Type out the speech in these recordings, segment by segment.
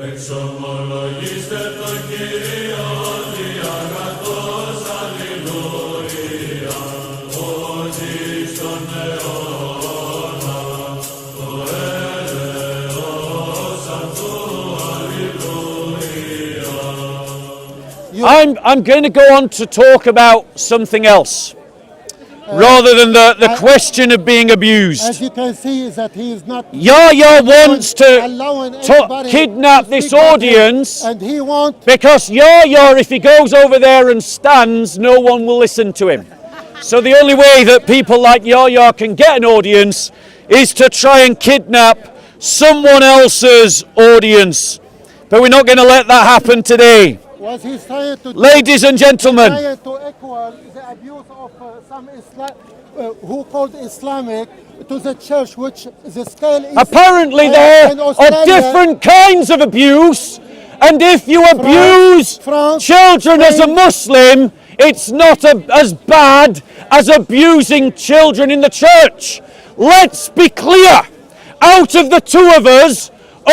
Εξομολογήστε το Κύριο διαγατός, αλληλούια, ότι στον αιώνα το έλεος αυτού, αλληλούια. I'm going to go on to talk about something else. Rather than the question of being abused. As you can see, is that he is not. Yahyah wants to kidnap this audience, and he wants, because Yahyah, if he goes over there and stands, no one will listen to him. So the only way that people like Yahyah can get an audience is to try and kidnap someone else's audience. But we're not going to let that happen today. was he trying to, Ladies and gentlemen, trying to equal the abuse of some who called Islamic to the church, which the scale is. apparently there are different kinds of abuse, and if you abuse children as a Muslim, it's not as bad as abusing children in the church. Let's be clear. Out of the two of us,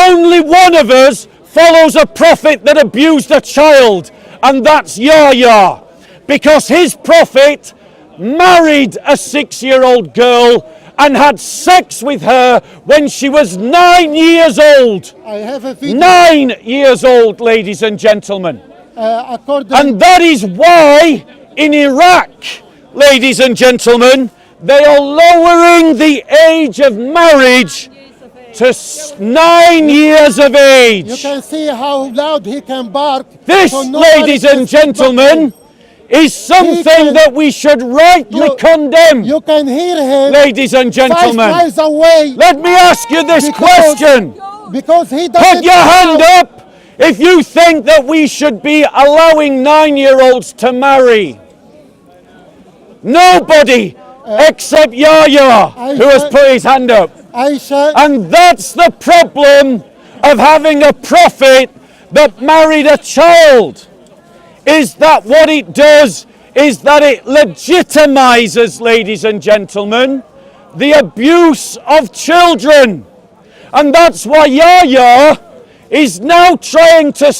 only one of us follows a prophet that abused a child, and that's Yahyah, because his prophet married a 6-year-old girl and had sex with her when she was 9 years old. I have a video. 9 years old, ladies and gentlemen. And that is why in Iraq, ladies and gentlemen, they are lowering the age of marriage to 9 years of age. You can see how loud he can bark. This, so ladies and gentlemen, is something that we should rightly condemn. You can hear him, ladies and 5 gentlemen. miles away. Let me ask you this question. Because he doesn't. Put your hand up if you think that we should be allowing 9-year-olds to marry. Nobody except Yahyah, who has put his hand up. And that's the problem of having a prophet that married a child, is that what it does is that it legitimizes, ladies and gentlemen, the abuse of children. And that's why Yahyah is now trying to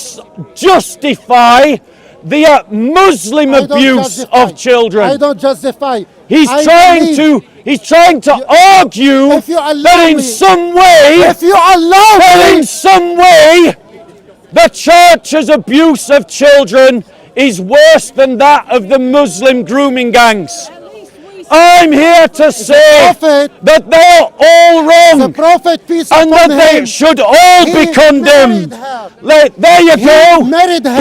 justify the Muslim abuse of children. I don't justify. He's trying to argue that in some way, the church's abuse of children is worse than that of the Muslim grooming gangs. I'm here to say that they're all wrong, and that they should all be condemned. There you go.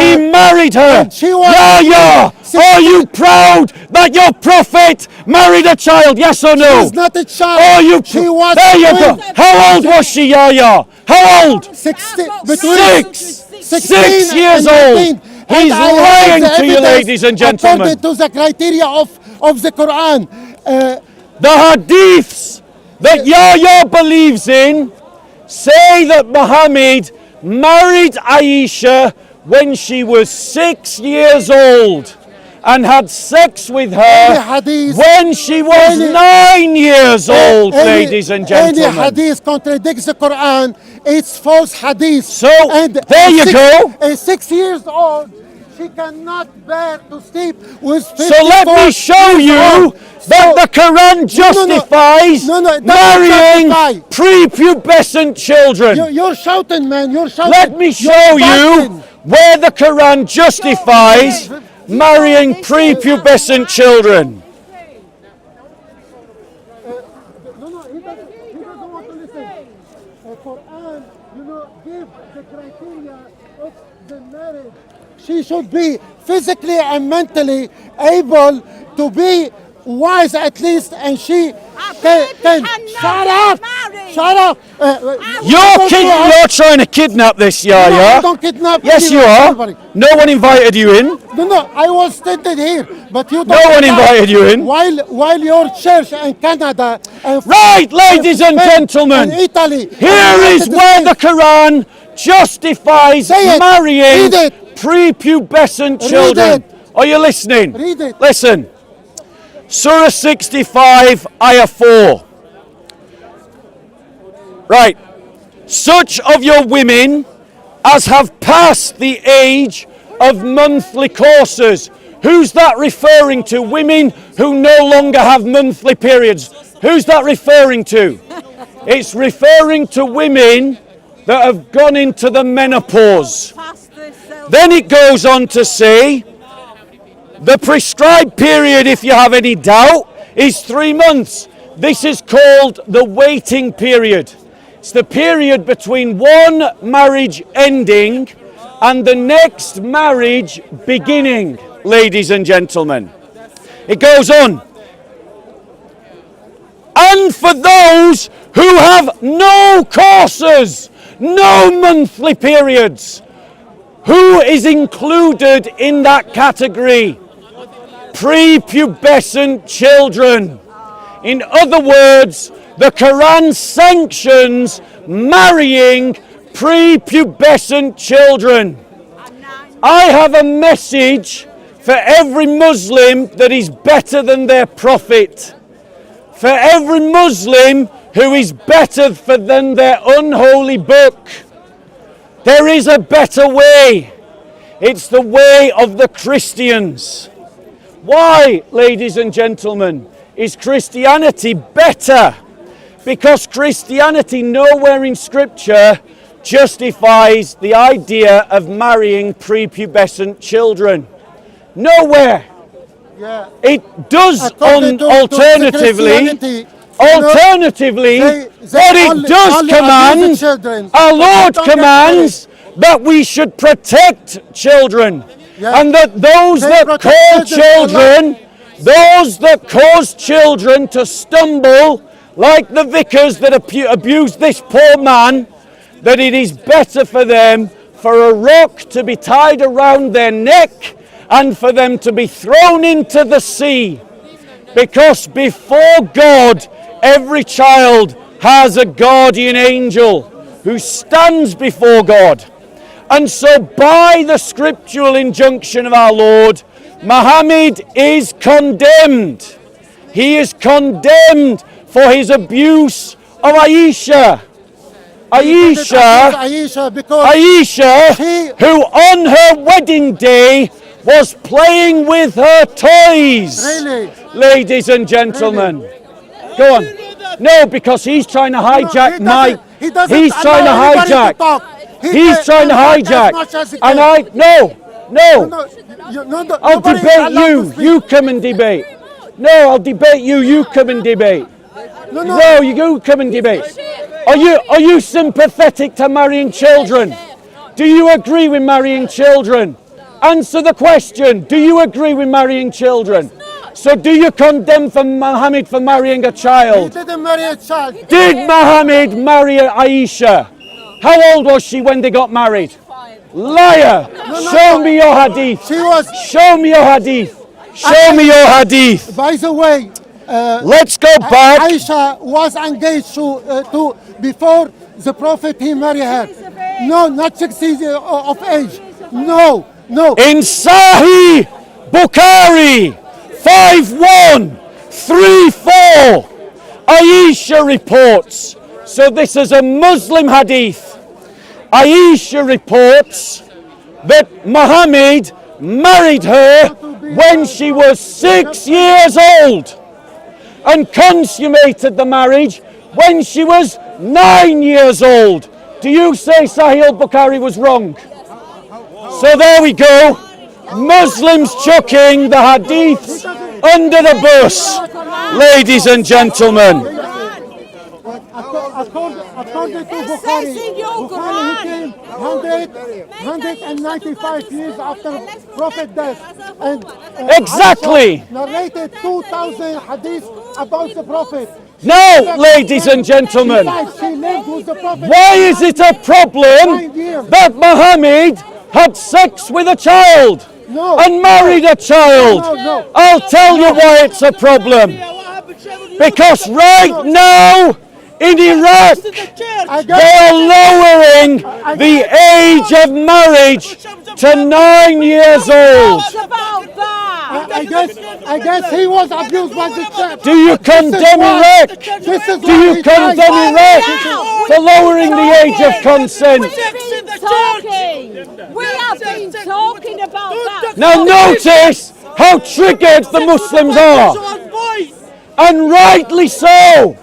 He married her. Yahyah, are you proud that your prophet married a child? Yes or no? She's not a child. Are you? There you go. How old was she, Yahyah? How old? 6 years old. He's lying to you, ladies and gentlemen. According to the criteria of the Quran. The hadiths that Yahyah believes in say that Muhammad married Aisha when she was 6 years old and had sex with her when she was 9 years old, ladies and gentlemen. Any hadith contradicts the Quran, it's false hadith. So, there you go. 6 years old, she cannot bear to sleep with 54. So let me show you that the Quran justifies marrying prepubescent children. You're shouting, man. You're shouting. Let me show you where the Quran justifies marrying prepubescent children. He doesn't want to listen. Quran, give the criteria of the marriage. She should be physically and mentally able to be wise at least, and she can shut up. You're trying to kidnap this, Yahyah. No, I don't kidnap. Yes, you are. Everybody. No one invited you in. No, I was standing here, but you don't. No one invited you in. While your church in Canada, and right, ladies and gentlemen, and Italy. Here is where the Quran justifies marrying prepubescent children. Are you listening? Read it. Listen. Surah 65, Ayah 4. Right. Such of your women as have passed the age of monthly courses. Who's that referring to? Women who no longer have monthly periods. Who's that referring to? It's referring to women that have gone into the menopause. Then it goes on to say, the prescribed period, if you have any doubt, is 3 months. This is called the waiting period. It's the period between one marriage ending and the next marriage beginning, ladies and gentlemen. It goes on. And for those who have no courses, no monthly periods, who is included in that category? Prepubescent children. In other words, the Quran sanctions marrying prepubescent children. I have a message for every Muslim that is better than their prophet. For every Muslim who is better than their unholy book. There is a better way. It's the way of the Christians. Why, ladies and gentlemen, is Christianity better? Because Christianity nowhere in Scripture justifies the idea of marrying prepubescent children. Nowhere. Yeah. It does alternatively, what it does command, our Lord commands that we should protect children. Yeah. And that those that cause children to stumble, like the vicars that abused this poor man, that it is better for them for a rock to be tied around their neck and for them to be thrown into the sea. Because before God, every child has a guardian angel who stands before God. And so by the scriptural injunction of our Lord, Muhammad is condemned. He is condemned for his abuse of Yahyah. Yahyah, who on her wedding day was playing with her toys. Really? Ladies and gentlemen. Really? Go on. No, because he's trying to hijack He's trying to hijack. He's trying to hijack. And I'll debate you. You come and debate. No, I'll debate you. You come and debate. No, you come and debate. Are you sympathetic to marrying children? Do you agree with marrying children? Answer the question. Do you agree with marrying children? So do you condemn Muhammad for marrying a child? He didn't marry a child. Did Muhammad marry Yahyah? How old was she when they got married? Liar! Show me your hadith. Show me your hadith. Show me your hadith. By the way, let's go back. Yahyah was engaged to before the Prophet he married her. No, not 60 years of age. No. In Sahih Bukhari 5134, Yahyah reports. So this is a Muslim hadith. Yahyah reports that Muhammad married her when she was 6 years old and consummated the marriage when she was 9 years old. Do you say Sahih al-Bukhari was wrong? So there we go. Muslims chucking the hadiths under the bus, ladies and gentlemen. According to Bukhari, he came 195 years after Prophet death. And exactly. Narrated 2,000 hadiths about the Prophet. Now, ladies and gentlemen, why is it a problem that Muhammad had sex with a child and married a child? I'll tell you why it's a problem. Because right now, in Iraq, they are lowering the age of marriage to 9 years old. I guess he was abused by the church. Do you condemn Iraq? Do you condemn Iraq for lowering the age of consent? We have been talking about that. Now notice how triggered the Muslims are. And rightly so.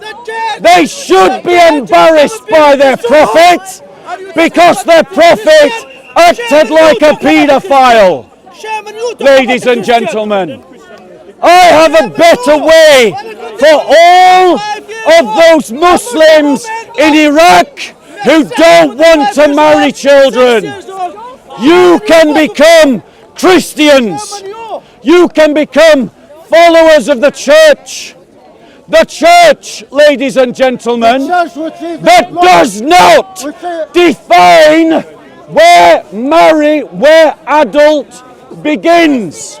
They should be embarrassed by their prophet because their prophet acted like a paedophile. Ladies and gentlemen, I have a better way for all of those Muslims in Iraq who don't want to marry children. You can become Christians. You can become followers of the church. The church, ladies and gentlemen, that does not define where adult begins.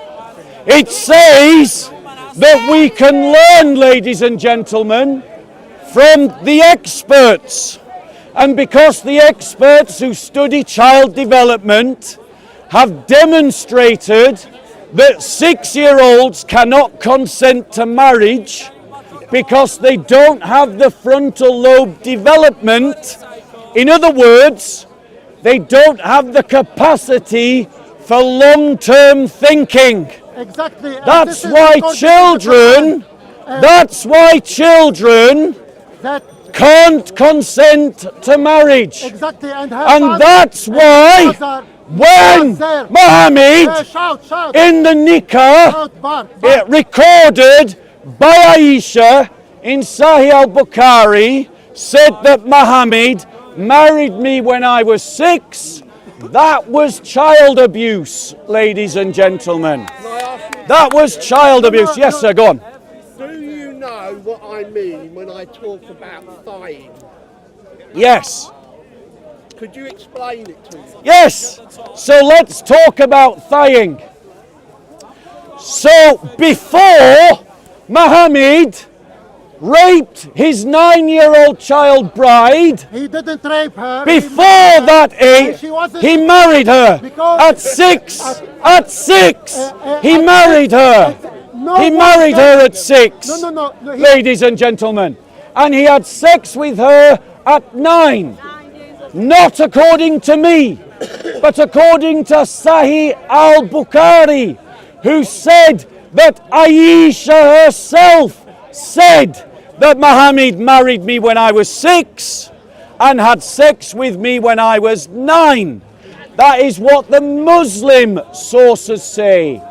It says that we can learn, ladies and gentlemen, from the experts. And because the experts who study child development have demonstrated that 6-year-olds cannot consent to marriage because they don't have the frontal lobe development. In other words, they don't have the capacity for long-term thinking. Exactly. That's why children that can't consent to marriage. exactly And that's why when Muhammad in the nikah it recorded by Aisha in Sahih al-Bukhari said that Muhammad married me when I was 6. That was child abuse, ladies and gentlemen. That was child abuse. Yes, sir, go on. Do you know what I mean when I talk about thigh? Yes. Could you explain it to me? Yes. So let's talk about thigh. So before Muhammad raped his 9-year-old child bride, he didn't rape her. before that age, he married her. At 6. At 6. He married her. He married her at 6. No. Ladies and gentlemen. And he had sex with her at 9. Not according to me, but according to Sahih al-Bukhari, who said that Aisha herself said that Muhammad married me when I was 6 and had sex with me when I was 9. That is what the Muslim sources say.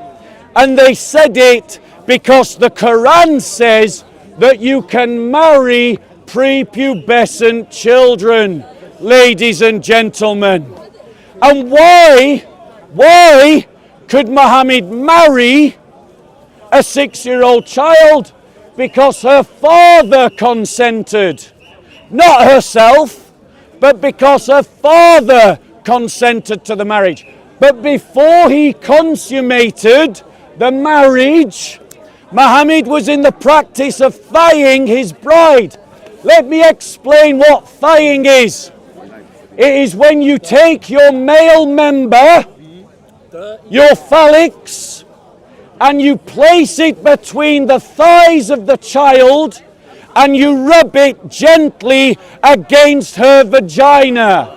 And they said it because the Quran says that you can marry prepubescent children, ladies and gentlemen. And why could Muhammad marry a 6-year-old child? Because her father consented. Not herself, but because her father consented to the marriage. But before he consummated the marriage, Muhammad was in the practice of thigh-ing his bride. Let me explain what thigh-ing is. It is when you take your male member, your phalanx, and you place it between the thighs of the child and you rub it gently against her vagina.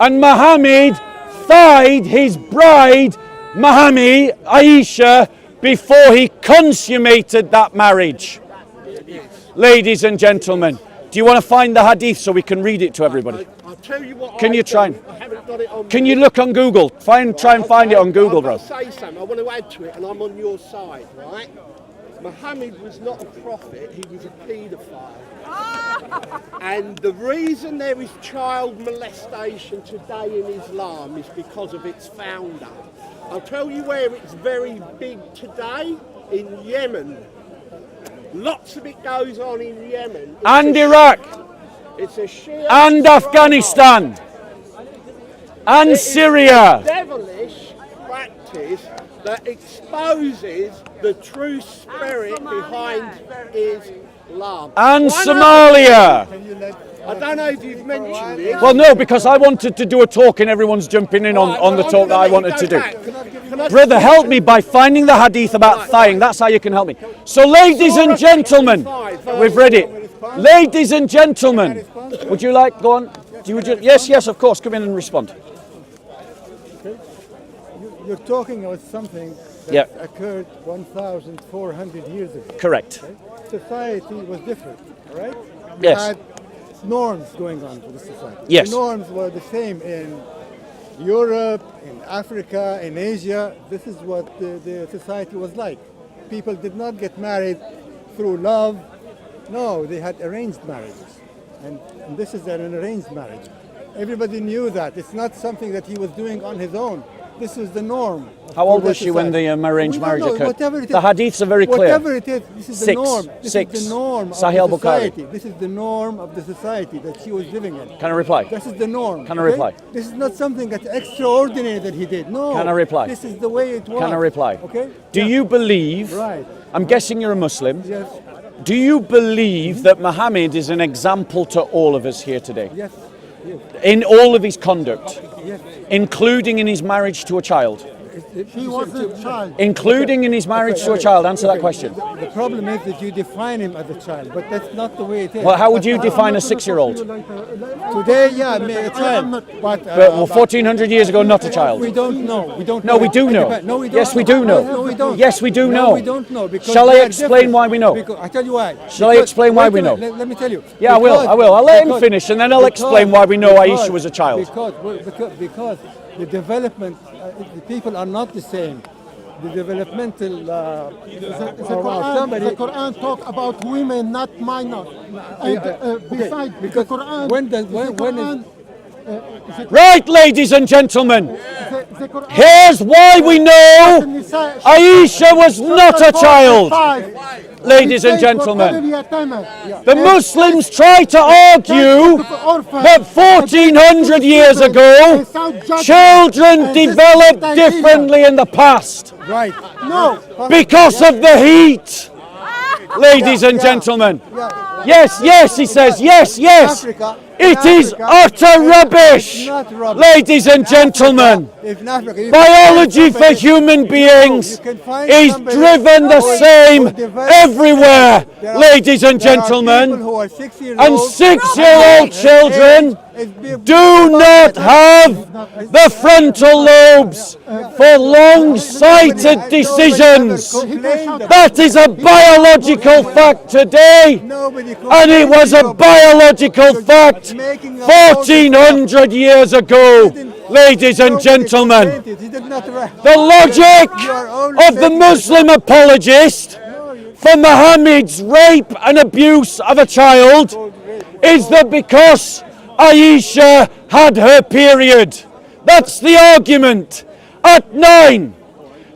And Muhammad thighed his bride, Aisha, before he consummated that marriage. Ladies and gentlemen, do you want to find the hadith so we can read it to everybody? I'll tell you what. Can you try and, I haven't got it on. can you look on Google? Try and find it on Google, bro. I'll say something. I want to add to it, and I'm on your side, right? Muhammad was not a prophet; he was a paedophile. And the reason there is child molestation today in Islam is because of its founder. I'll tell you where it's very big today, in Yemen. Lots of it goes on in Yemen. And Iraq. It's a Shia And Afghanistan. And Syria. Devilish practice that exposes the true spirit behind Islam. And Somalia. I don't know if you've mentioned this. Well, no, because I wanted to do a talk and everyone's jumping in on the talk that I wanted to do. Brother, help me by finding the hadith about thigh. That's how you can help me. So, ladies and gentlemen, we've read it. Ladies and gentlemen, would you like, go on? Yes, of course, come in and respond. You're talking about something that occurred 1,400 years ago. Correct. Okay? Society was different, right? Yes. We had norms going on for the society. Yes. The norms were the same in Europe, in Africa, in Asia. This is what the society was like. People did not get married through love. No, they had arranged marriages. And this is an arranged marriage. Everybody knew that. It's not something that he was doing on his own. This is the norm. How old was she when the arranged marriage occurred? Whatever it is, the hadiths are very clear. Whatever it is, this is the norm. This is the norm of Sahih the society. Bukhari. This is the norm of the society that she was living in. Can I reply? This is the norm. Can I reply? This is not something that's extraordinary that he did. No. Can I reply? This is the way it was. Can I reply? Okay. Do you believe, Right. I'm guessing you're a Muslim, Yes. do you believe that Muhammad is an example to all of us here today? Yes. Yes. In all of his conduct, Yes. including in his marriage to a child? He was a child. Including in his marriage to a child? Answer that question. The problem is that you define him as a child, but that's not the way it is. Well, how would you define a 6-year-old? Today, yeah, a child, but Well, 1400 years ago, not a child. we don't know. We don't. No, we do know. No, we don't. Yes, we do know. No, we don't. Yes, we do No, know. we don't know. Because Shall I they are explain different. why we know? I tell you why. Shall I explain why wait we a know? minute, Let me tell you. Yeah, I will. I'll let him finish and then I'll explain why we know Aisha was a child. Because the development, the people are not the same. The developmental The Quran talk about women, not minors. And besides, the Quran, Right, ladies and gentlemen, the Quran, here's why we know Aisha was not a child. Ladies and gentlemen, the Muslims try to argue that 1400 years ago, children developed differently in the past. Right. No. Because of the heat. Ladies and gentlemen. Yes, he says, yes. It is utter rubbish. Ladies and gentlemen, biology for human beings is driven the same everywhere. Ladies and gentlemen, and 6-year-old children do not have the frontal lobes for long-sighted decisions. That is a biological fact today, and it was a biological fact 1400 years ago. Ladies and gentlemen, the logic of the Muslim apologist for Muhammad's rape and abuse of a child is that because Aisha had her period. That's the argument. At 9,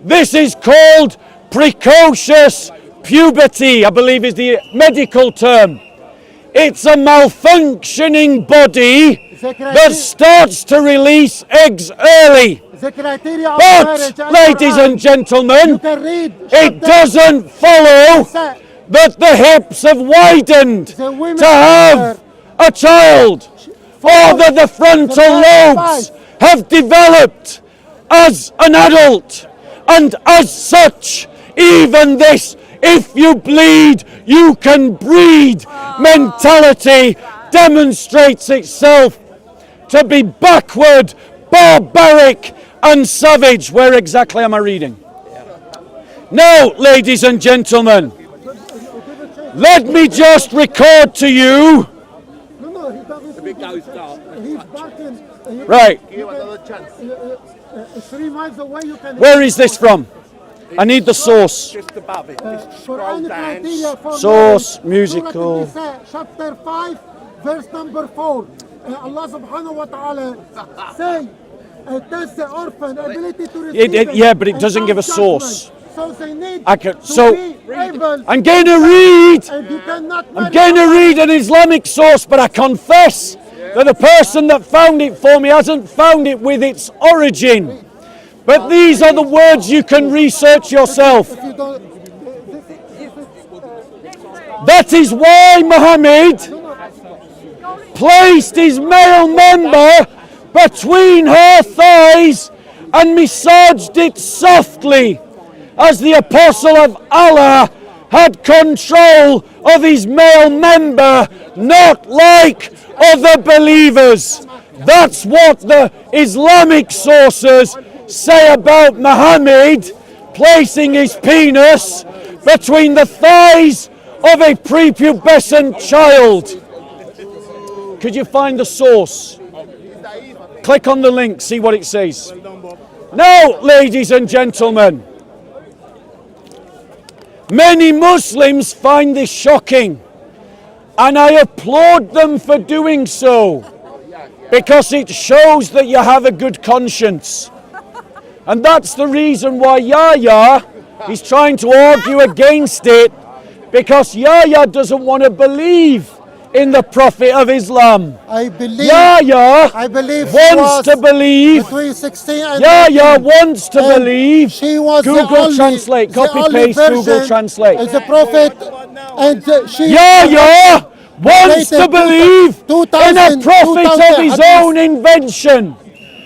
this is called precocious puberty, I believe is the medical term. It's a malfunctioning body that starts to release eggs early. But, ladies and gentlemen, it doesn't follow that the hips have widened to have a child, or that the frontal lobes have developed as an adult, and as such, even this "if you bleed, you can breed" mentality demonstrates itself to be backward, barbaric, and savage. Where exactly am I reading? Now, ladies and gentlemen, let me just record to you. Right. 3 miles away you can. Where is this from? I need the source. Just above it. Just scroll down. Source, musical. Chapter 5, verse number 4. Allah subhanahu wa ta'ala say, test the orphan ability to receive Yeah, but it doesn't give a source. So they need I can, to so be able, I'm going to read. and you cannot I'm going to read an Islamic source, but I confess that the person that found it for me hasn't found it with its origin. But these are the words you can research yourself. If you don't, That is why Muhammad placed his male member between her thighs and massaged it softly, as the apostle of Allah had control of his male member, not like other believers. That's what the Islamic sources say about Muhammad placing his penis between the thighs of a prepubescent child. Could you find the source? Click on the link, see what it says. Now, ladies and gentlemen, many Muslims find this shocking, and I applaud them for doing so, because it shows that you have a good conscience. And that's the reason why Yahyah is trying to argue against it, because Yahyah doesn't want to believe in the Prophet of Islam. I believe Yahyah wants to believe. Between 16 and Yahyah 18, wants to believe. She was Google Translate, copy paste Google Translate. Is a prophet, and she Yahyah wants to believe in a prophet of his own invention.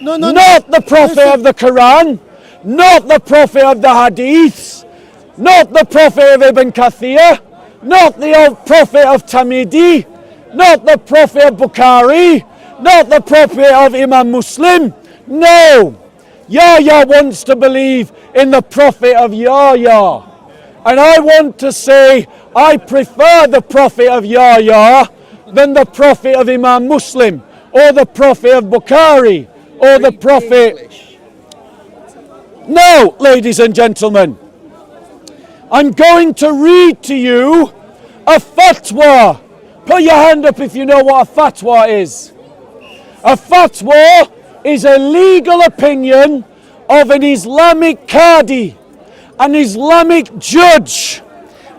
Not the prophet of the Quran, not the prophet of the Hadiths, not the prophet of Ibn Kathir, not the prophet of Tamidi, not the prophet of Bukhari, not the prophet of Imam Muslim. No, Yahyah wants to believe in the prophet of Yahyah. And I want to say, I prefer the prophet of Yahyah than the prophet of Imam Muslim, or the prophet of Bukhari, or the prophet. Now, ladies and gentlemen, I'm going to read to you a fatwa. Put your hand up if you know what a fatwa is. A fatwa is a legal opinion of an Islamic qadi, an Islamic judge.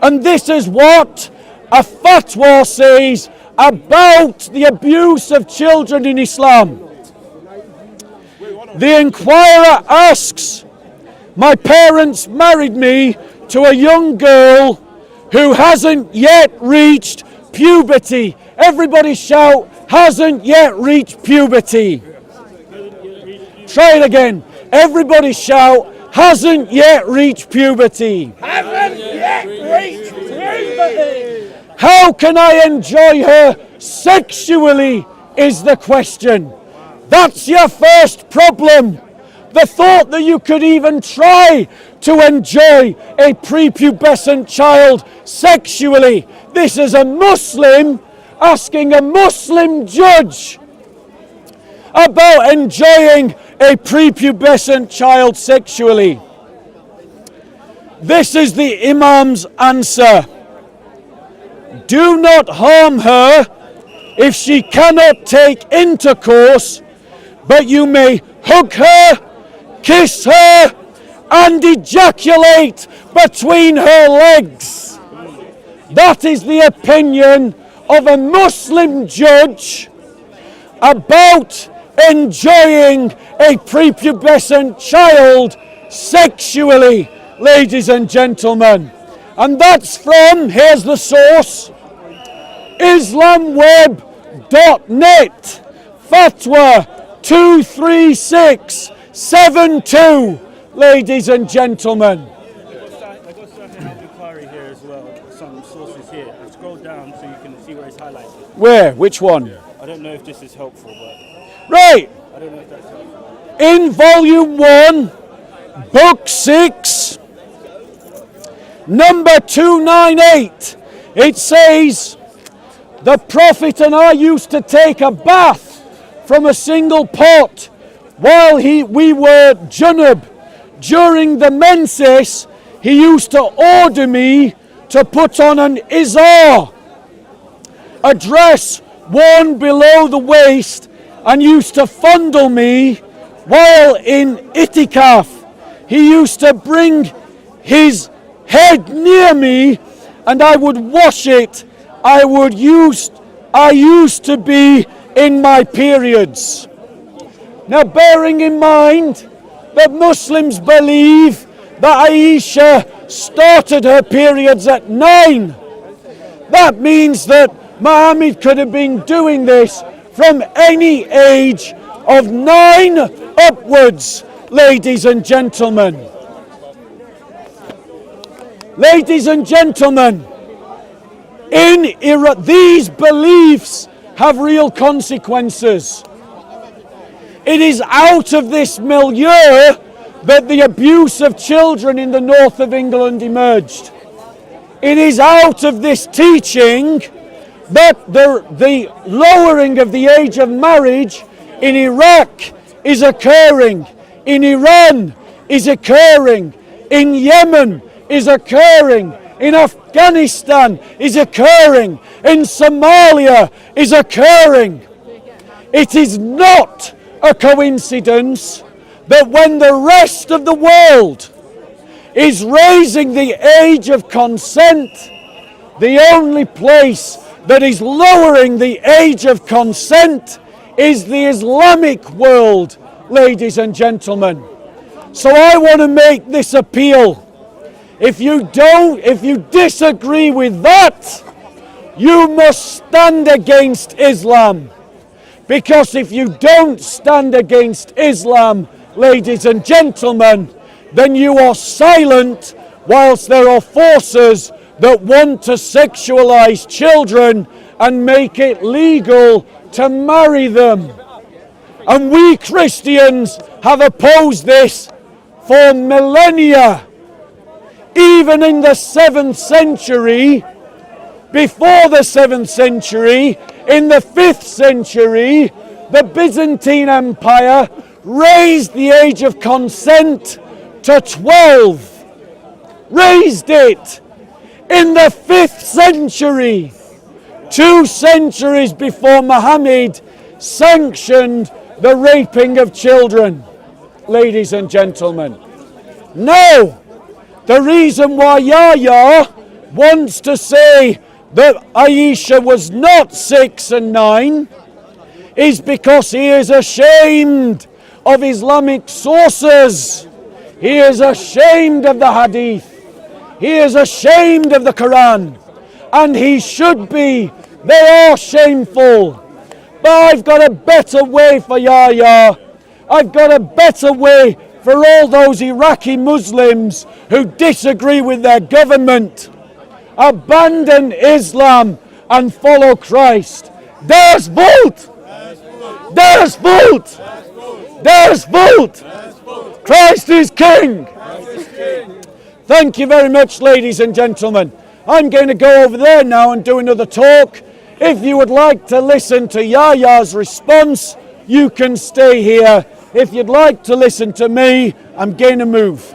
And this is what a fatwa says about the abuse of children in Islam. The inquirer asks, my parents married me to a young girl who hasn't yet reached puberty. Everybody shout, hasn't yet reached puberty. Try it again. Everybody shout, hasn't yet reached puberty. Haven't yet reached puberty. How can I enjoy her sexually is the question. That's your first problem. The thought that you could even try to enjoy a prepubescent child sexually. This is a Muslim asking a Muslim judge about enjoying a prepubescent child sexually. This is the Imam's answer. Do not harm her if she cannot take intercourse, but you may hug her, kiss her, and ejaculate between her legs. That is the opinion of a Muslim judge about enjoying a prepubescent child sexually, ladies and gentlemen. And that's from, here's the source, islamweb.net, fatwa 23672, ladies and gentlemen. I got certain inquiry here as well, some sources here. I scroll down so you can see where it's highlighted. Where? Which one? I don't know if this is helpful, but Right. I don't know if that's helpful. In volume 1, book 6, number 298, it says, the Prophet and I used to take a bath from a single pot while we were junub. During the menses, he used to order me to put on an izar, a dress worn below the waist, and used to fondle me while in itikaf. He used to bring his head near me and I would wash it. I used to be in my periods. Now, bearing in mind that Muslims believe that Aisha started her periods at 9, that means that Muhammad could have been doing this from any age of 9 upwards, ladies and gentlemen. Ladies and gentlemen, in Iraq, these beliefs have real consequences. It is out of this milieu that the abuse of children in the north of England emerged. It is out of this teaching that the lowering of the age of marriage in Iraq is occurring, in Iran is occurring, in Yemen is occurring, in Afghanistan is occurring, in Somalia is occurring. It is not a coincidence that when the rest of the world is raising the age of consent, the only place that is lowering the age of consent is the Islamic world, ladies and gentlemen. So I want to make this appeal. If you disagree with that, you must stand against Islam. Because if you don't stand against Islam, ladies and gentlemen, then you are silent whilst there are forces that want to sexualize children and make it legal to marry them. And we Christians have opposed this for millennia. Even in the 7th century, before the 7th century, in the 5th century, the Byzantine Empire raised the age of consent to 12. Raised it in the 5th century, 2 centuries before Muhammad sanctioned the raping of children, ladies and gentlemen. Now, the reason why Yahyah wants to say that Aisha was not 6 and 9 is because he is ashamed of Islamic sources. He is ashamed of the Hadith. He is ashamed of the Quran. And he should be. They are shameful. But I've got a better way for Yahyah. I've got a better way for all those Iraqi Muslims who disagree with their government. Abandon Islam and follow Christ. Das Volk! Das Volk! Das Volk! Christ is King! Thank you very much, ladies and gentlemen. I'm going to go over there now and do another talk. If you would like to listen to Yahyah's response, you can stay here. If you'd like to listen to me, I'm going to move.